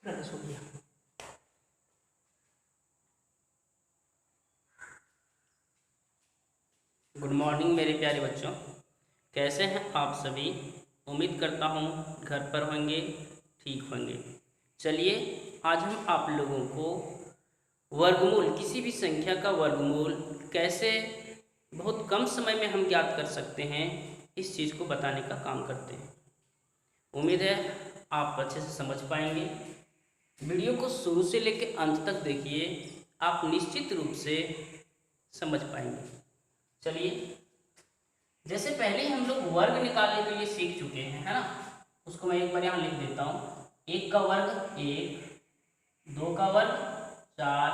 प्रकाश हो गया। Good morning मेरे प्यारे बच्चों, कैसे हैं आप सभी। उम्मीद करता हूँ घर पर होंगे, ठीक होंगे। चलिए आज हम आप लोगों को वर्गमूल, किसी भी संख्या का वर्गमूल कैसे बहुत कम समय में हम ज्ञात कर सकते हैं, इस चीज़ को बताने का काम करते हैं। उम्मीद है आप अच्छे से समझ पाएंगे। वीडियो को शुरू से लेकर अंत तक देखिए, आप निश्चित रूप से समझ पाएंगे। चलिए, जैसे पहले हम लोग वर्ग निकालने के लिए सीख चुके हैं, है ना। उसको मैं एक बार यहाँ लिख देता हूँ। 1 का वर्ग 1, 2 का वर्ग 4।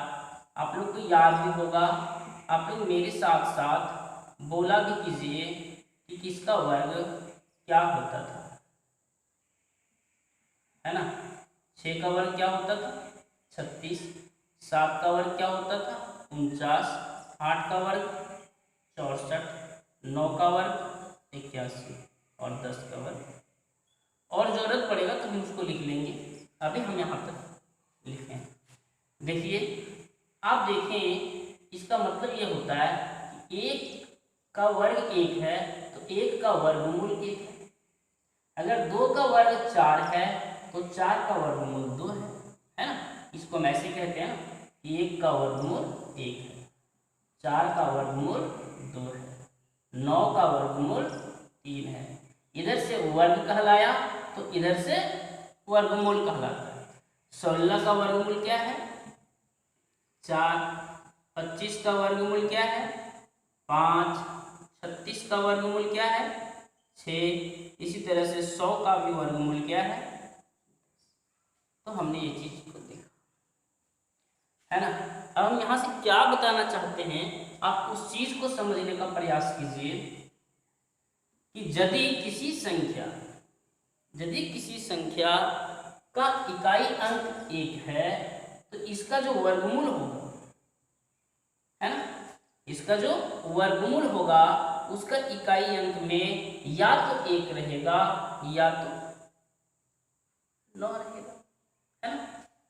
आप लोग को याद भी होगा, आप लोग मेरे साथ साथ बोला भी कीजिए कि किसका वर्ग क्या होता था, है ना। 6 का वर्ग क्या होता था, 36। 7 का वर्ग क्या होता था, 49। 8 का वर्ग 64। 9 का वर्ग 81 और 10 का वर्ग। और ज़रूरत पड़ेगा तो हम उसको लिख लेंगे, अभी हम यहाँ तक लिखें। देखिए, आप देखें, इसका मतलब ये होता है कि 1 का वर्ग 1 है तो 1 का वर्गमूल 1 है। अगर 2 का वर्ग 4 है तो 4 का वर्गमूल 2 है ना। इसको हम ऐसे कहते हैं ना कि 1 का वर्गमूल 1 है, 4 का वर्गमूल 2 है, 9 का वर्गमूल 3 है। इधर से वर्ग कहलाया तो इधर से वर्गमूल कहलाता है। 16 का वर्गमूल क्या है, 4। 25 का वर्गमूल क्या है, 5। 36 का वर्गमूल क्या है, 6। इसी तरह से 100 का भी वर्गमूल क्या है। तो हमने ये चीज को देखा, है ना। अब हम यहाँ से क्या बताना चाहते हैं, आप उस चीज को समझने का प्रयास कीजिए कि यदि किसी संख्या का इकाई अंक 1 है तो इसका जो वर्गमूल होगा, है ना, इसका जो वर्गमूल होगा उसका इकाई अंक में या तो 1 रहेगा या तो 9 रहेगा, है ना।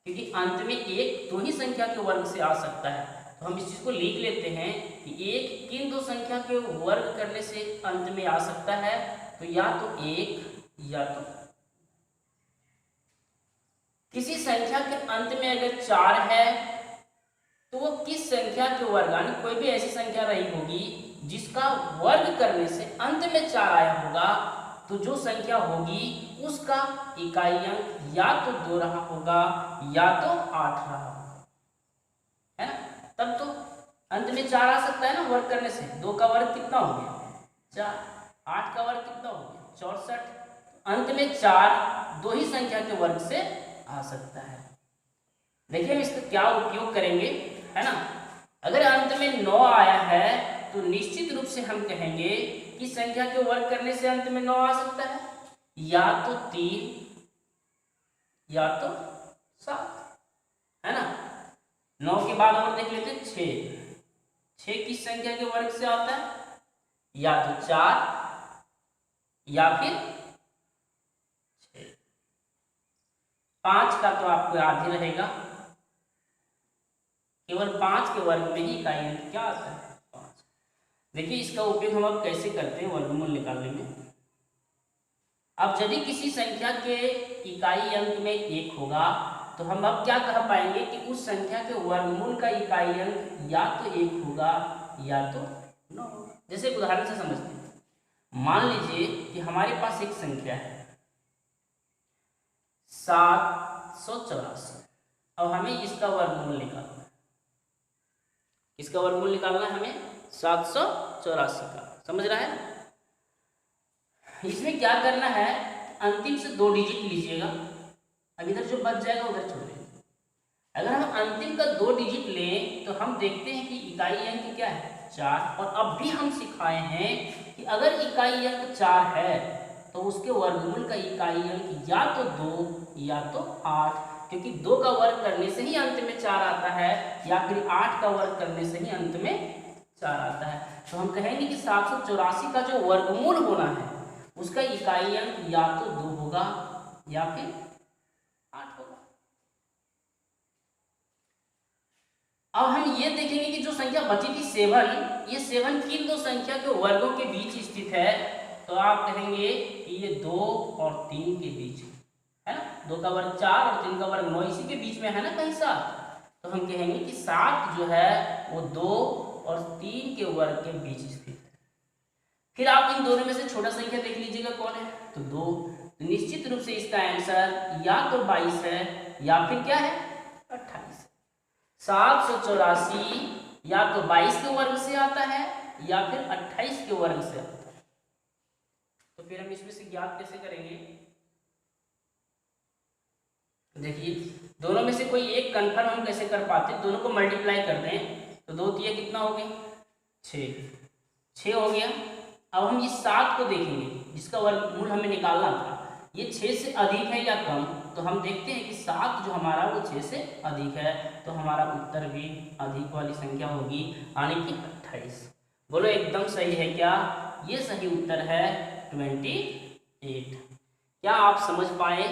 क्योंकि अंत में 1 दो ही संख्या के वर्ग से आ सकता है। तो हम इस चीज को लिख लेते हैं कि 1 किन दो संख्या के वर्ग करने से अंत में आ सकता है, तो या तो 1 या तो किसी संख्या के अंत में अगर 4 है तो वो किस संख्या के वर्ग, यानी कोई भी ऐसी संख्या रही होगी जिसका वर्ग करने से अंत में 4 आया होगा, तो जो संख्या होगी उसका इकाई अंक या तो 2 रहा होगा या तो 8 रहा होगा, है ना। तब तो अंत में 4 आ सकता है ना वर्ग करने से। 2 का वर्ग कितना हो गया, 4। 8 का वर्ग कितना हो गया, 64। अंत में 4 दो ही संख्या के वर्ग से आ सकता है। देखिए हम इसका क्या उपयोग करेंगे, है ना। अगर अंत में 9 आया है तो निश्चित रूप से हम कहेंगे कि संख्या के वर्ग करने से अंत में 9 आ सकता है, या तो 3 या तो 7, है ना। 9 के बाद और देख लेते हैं 6। 6 किस संख्या के वर्ग से आता है, या तो 4 या फिर 6। 5 का तो आपको याद ही रहेगा, केवल 5 के वर्ग में ही इकाई अंक क्या आता है, 5। देखिए इसका उपयोग हम अब कैसे करते हैं वर्गमूल निकालने में। अब यदि किसी संख्या के इकाई अंक में 1 होगा तो हम अब क्या कह पाएंगे कि उस संख्या के वर्गमूल का इकाई अंक या तो 1 होगा या तो 9 होगा। जैसे एक उदाहरण से समझते हैं। मान लीजिए कि हमारे पास एक संख्या है 784। अब हमें इसका वर्गमूल निकालना है। इसका वर्गमूल निकालना है हमें 784 का, समझ रहा है। इसमें क्या करना है, अंतिम से 2 डिजिट लीजिएगा। अब इधर जो बच जाएगा उधर छोड़ देंगे। अगर हम अंतिम का 2 डिजिट लें तो हम देखते हैं कि इकाई अंक क्या है, 4। और अब भी हम सिखाए हैं कि अगर इकाई अंक 4 है तो उसके वर्गमूल का इकाई अंक या तो 2 या तो 8, क्योंकि 2 का वर्ग करने से ही अंत में 4 आता है, या फिर 8 का वर्ग करने से ही अंत में 4 आता है। तो हम कहेंगे कि 784 का जो वर्गमूल होना है उसका इकाई अंक या तो 2 होगा या फिर 8 होगा। अब हम ये देखेंगे कि जो संख्या बची थी 7, ये 7 किन दो संख्या के वर्गों के बीच स्थित है। तो आप कहेंगे कि ये 2 और 3 के बीच है ना, 2 का वर्ग 4 और 3 का वर्ग 9, इसी के बीच में है ना कहीं 7। तो हम कहेंगे कि 7 जो है वो 2 और 3 के वर्ग के बीच स्थित है। फिर आप इन दोनों में से छोटा संख्या देख लीजिएगा कौन है, तो 2। तो निश्चित रूप से इसका आंसर या तो 22 है या फिर क्या है 28। 784 या तो 22 के वर्ग से आता है या फिर 28 के वर्ग से आता है। तो फिर हम इसमें से ज्ञात कैसे करेंगे, देखिए दोनों में से कोई एक कन्फर्म हम कैसे कर पाते हैं, दोनों को मल्टीप्लाई कर दें तो 2 तिया कितना हो गया 6 हो गया। अब हम इस 7 को देखेंगे जिसका वर्गमूल हमें निकालना था, ये 6 से अधिक है या कम। तो हम देखते हैं कि 7 जो हमारा वो 6 से अधिक है, तो हमारा उत्तर भी अधिक वाली संख्या होगी, यानी कि 28। बोलो एकदम सही है क्या, ये सही उत्तर है 28। क्या आप समझ पाए?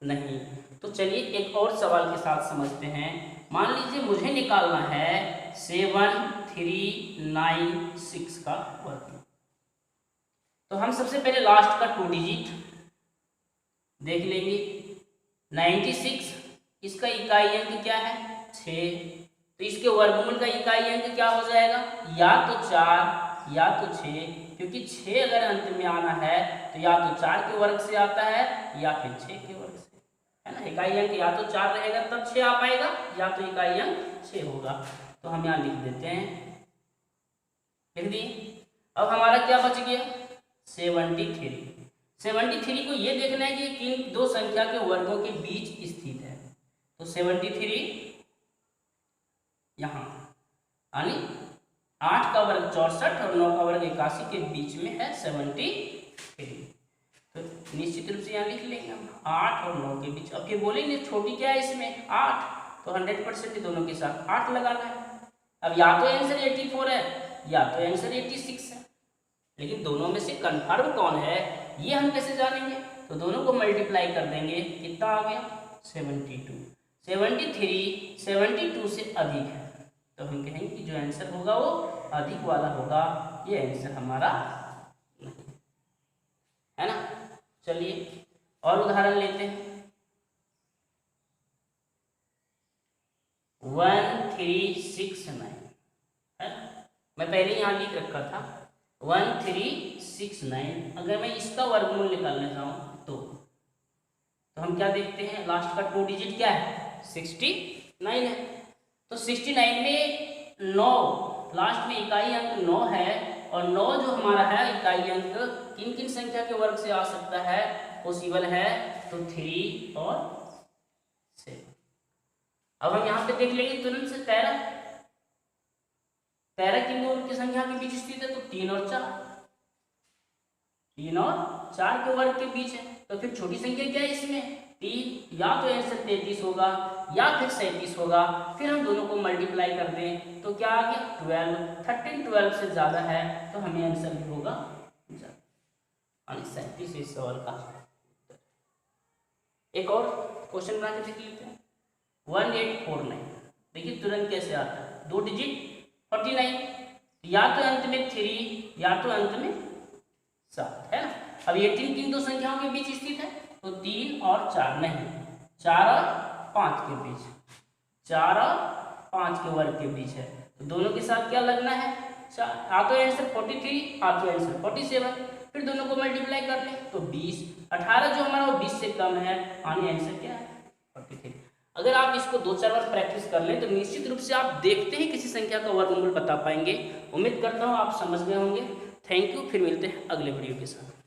नहीं। तो चलिए एक और सवाल के साथ समझते हैं। मान लीजिए मुझे निकालना है 7396 का वर्ग। तो हम सबसे पहले लास्ट का 2 डिजिट देख लेंगे। 96 इसका इकाई अंक क्या है 6, तो इसके वर्गमूल का इकाई अंक क्या हो जाएगा, या तो 4 या तो 6, क्योंकि 6 अगर अंत में आना है तो या तो 4 के वर्ग से आता है या फिर 6 के वर्ग से, है ना। इकाई अंक या तो 4 रहेगा तब 6 आ पाएगा, या तो इकाई अंक 6 होगा। तो हम यहाँ लिख देते हैं, लिख दिए। अब हमारा क्या बच गया 73 को ये देखना है कि किन दो संख्या के वर्गों के बीच स्थित है। तो 73 यहाँ यानी 8 का वर्ग 64 और 9 का वर्ग 81 के बीच में है 73। तो निश्चित रूप से यहाँ लिख लेंगे हम 8 और 9 के बीच। अब फिर बोलेंगे छोटी क्या है इसमें 8, तो 100% दोनों के साथ 8 लगाना है। अब या तो आंसर 84 है या तो आंसर 86 है, लेकिन दोनों में से कन्फर्म कौन है ये हम कैसे जानेंगे। तो दोनों को मल्टीप्लाई कर देंगे, कितना आ गया 72। 72 से अधिक है, तो हम कहेंगे कि जो आंसर होगा वो अधिक वाला होगा, ये आंसर हमारा नहीं है ना। चलिए और उदाहरण लेते हैं। 1369 है, मैं पहले यहाँ लिख रखा था 1369। अगर मैं इसका वर्गमूल निकालना चाहूँ तो हम क्या देखते हैं, लास्ट का 2 डिजिट क्या है 69 है। तो 69 में 9 लास्ट में इकाई अंक 9 है, और 9 जो हमारा है इकाई अंक किन किन संख्या के वर्ग से आ सकता है, पॉसिबल है तो 3 और 7। अब हम यहाँ पे देख लेंगे तुरंत से 13 किन दो की संख्या के बीच स्थित है, तो 3 और 4 के वर्ग के बीच है। तो फिर छोटी संख्या क्या है इसमें 3, या तो आंसर 33 होगा या फिर 37 होगा। फिर हम दोनों को मल्टीप्लाई कर दें तो क्या आ गया 12। 13 12 से ज़्यादा है तो हमें आंसर भी होगा 37 इस सवाल का। एक और क्वेश्चन बना के देख लेते हैं। 1849 देखिए तुरंत कैसे आता है, 2 डिजिट 49, या तो अंत में 3 या तो अंत में 7 है ना। अब ये 3 किन दो संख्याओं के बीच स्थित है, तो 3 और 4 नहीं, 4 और 5 के बीच, 4 और 5 के वर्ग के बीच है। तो दोनों के साथ क्या लगना है, आ तो आंसर 43 आ तो आंसर 47। फिर दोनों को मल्टीप्लाई कर लें तो 20। 18 जो हमारा वो 20 से कम है, यानी आंसर क्या है 43। अगर आप इसको 2-4 बार प्रैक्टिस कर लें तो निश्चित रूप से आप देखते ही किसी संख्या का वर्गमूल बता पाएंगे। उम्मीद करता हूँ आप समझ गए होंगे। थैंक यू, फिर मिलते हैं अगले वीडियो के साथ।